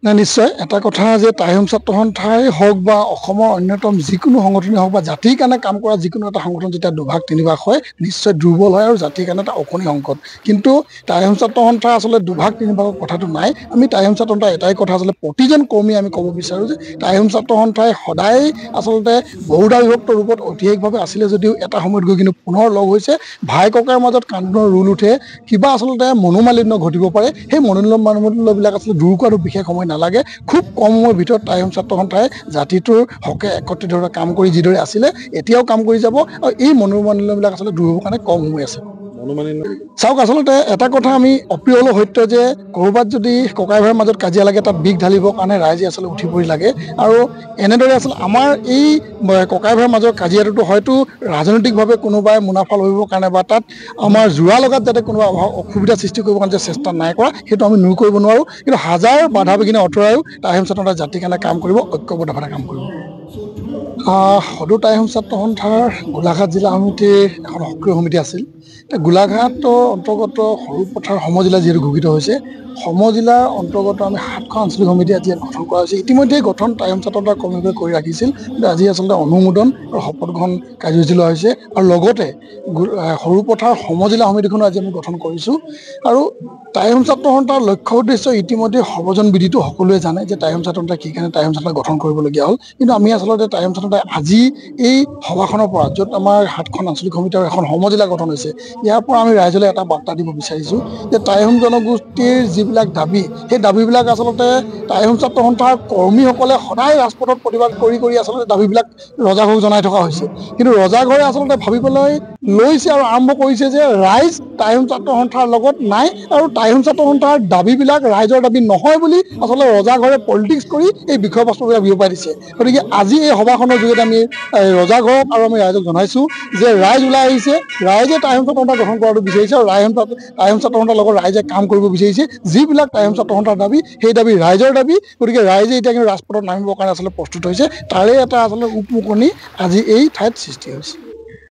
না নিশ্চয় এটা কথা যে টাইম ছাত্ৰ সন্থাই হওক বা অসমৰ অন্যতম যিকোনো সংগঠনেই হওক বা জাতিৰ কাৰণে কাম কৰা যিকোনো এটা সংগঠন যেতিয়া দুভাগ তিনিভাগ হয় নিশ্চয় দুৰ্বল হয় আৰু জাতিৰ কাৰণে এটা অকণি সংকট কিন্তু টাইম ছাত্ৰ সন্থা আচলতে দুভাগ তিনিভাগৰ কথাটো নাই আমি টাইম ছাত্ৰ সন্থা এটাই কথা আচলতে প্ৰতিজন কৰ্মী আমি ক'ব বিচাৰোঁ যে টাইম ছাত্ৰ সন্থাই সদায় আচলতে বহুধা বিভক্ত ৰূপত ঐতিহাসিকভাৱে আছিলে যদিও এটা সময়ত গৈ কিন্তু পুনৰ লগ হৈছে ভাই ককাইৰ মাজত কান্দোনৰ ৰোল উঠে কিবা আচলতে মনোমালিন্য ঘটিব পাৰে সেই মনোমালিন্যবিলাক আচলতে দূৰ কৰাটো বিশেষ সময় নালাগে খুব কম সময়ৰ ভিতৰত টাইম ছাত্ৰ সন্থাই জাতিটোৰ হকে একত্ৰিত ধৰণে কাম কৰি যিদৰে আছিলে এতিয়াও কাম কৰি যাব আৰু এই মনোমালিন্যবিলাক আচলতে দূৰ হ'বৰ কাৰণে কম সময় আছে চাওক আচলতে এটা কথা আমি অপ্ৰিয় হ'লেও সত্য যে ক'ৰবাত যদি ককাই ভাইৰ মাজত কাজিয়া লাগে তাত বিষ ঢালিবৰ কাৰণে ৰাইজে আচলতে উঠি পৰি লাগে আৰু এনেদৰে আচলতে আমাৰ এই ককাই ভাইৰ মাজৰ কাজিয়াটোতো হয়তো ৰাজনৈতিকভাৱে কোনোবাই মুনাফা লভিবৰ কাৰণে বা তাত আমাৰ জোৰা লগাত যাতে কোনোবা অসুবিধা সৃষ্টি কৰিবৰ কাৰণে যে চেষ্টা নাই কৰা সেইটো আমি নুই কৰিব নোৱাৰোঁ কিন্তু হাজাৰ বাধা বিঘিনি আঁতৰায়ো টাইম ছাত্ৰ সন্থাই জাতিৰ কাৰণে কাম কৰিব ঐক্যবদ্ধভাৱে কাম কৰিব সদৌ টাইম ছাত্ৰ সন্থাৰ গোলাঘাট জিলা সমিতিৰ এখন সক্ৰিয় সমিতি আছিল গোলাঘাটৰ অন্তৰ্গত সৰুপথাৰ সমজিলা যিহেতু ঘোষিত হৈছে সমজিলাৰ অন্তৰ্গত আমি 7খন আঞ্চলিক সমিতি আজি গঠন কৰা হৈছে ইতিমধ্যে গঠন টাইম ছাত্ৰ সন্থাৰ কৰ্মীবোৰে কৰি ৰাখিছিল কিন্তু আজি আচলতে অনুমোদন আৰু শপত গ্ৰহণ কাৰ্যসূচী লোৱা হৈছে আৰু লগতে সৰুপথাৰ সমজিলা সমিতিখনো আজি আমি গঠন কৰিছোঁ আৰু টাইম ছাত্ৰ সন্থাৰ লক্ষ্য উদ্দেশ্য ইতিমধ্যে সৰ্বজন বিদিত সকলোৱে জানে যে টাইম ছাত্ৰ সন্থাই কি কাৰণে টাইম ছাত্ৰ গঠন কৰিবলগীয়া হ'ল কিন্তু আমি আচলতে টাইম ছাত্ৰ সন্থাই আজি এই সভাখনৰ পৰা য'ত আমাৰ 7খন আঞ্চলিক সমিতি আৰু এখন সমজিলা গঠন হৈছে ইয়াৰ পৰা আমি ৰাইজলৈ এটা বাৰ্তা দিব বিচাৰিছোঁ যে টাইহোম জনগোষ্ঠীৰ যিবিলাক দাবী সেই দাবীবিলাক আচলতে টাইহোম ছাত্ৰ সন্থাৰ কৰ্মীসকলে সদায় ৰাজপথত প্ৰতিবাদ কৰি আচলতে দাবীবিলাক ৰজাঘৰক জনাই থকা হৈছে কিন্তু ৰজাঘৰে আচলতে ভাবিবলৈ লৈছে আৰু আৰম্ভ কৰিছে যে ৰাইজ টাইহোম ছাত্ৰ সন্থাৰ লগত নাই আৰু টাইহোম ছাত্ৰ সন্থাৰ দাবীবিলাক ৰাইজৰ দাবী নহয় বুলি আচলতে ৰজাঘৰে পলিটিক্স কৰি এই বিষয়বস্তুবিলাক বিয়পাই দিছে গতিকে আজি এই সভাখনৰ যোগেদি আমি ৰজাঘৰক আৰু আমি ৰাইজক জনাইছোঁ যে ৰাইজ ওলাই আহিছে ৰাইজে টাইহোম ছাত্ৰ সন্থা গঠন কৰাটো বিচাৰিছে আৰু টাইহোম ছাত্ৰ সন্থাৰ লগত ৰাইজে কাম কৰিব বিচাৰিছে যিবিলাক টাইহোম ছাত্ৰ সন্থাৰ দাবী সেই দাবী ৰাইজৰ দাবী গতিকে ৰাইজে এতিয়া কিন্তু ৰাজপথত নামিবৰ কাৰণে আচলতে প্ৰস্তুত হৈছে তাৰে এটা আচলতে উপমুকনি আজি এই ঠাইত সৃষ্টি হৈছে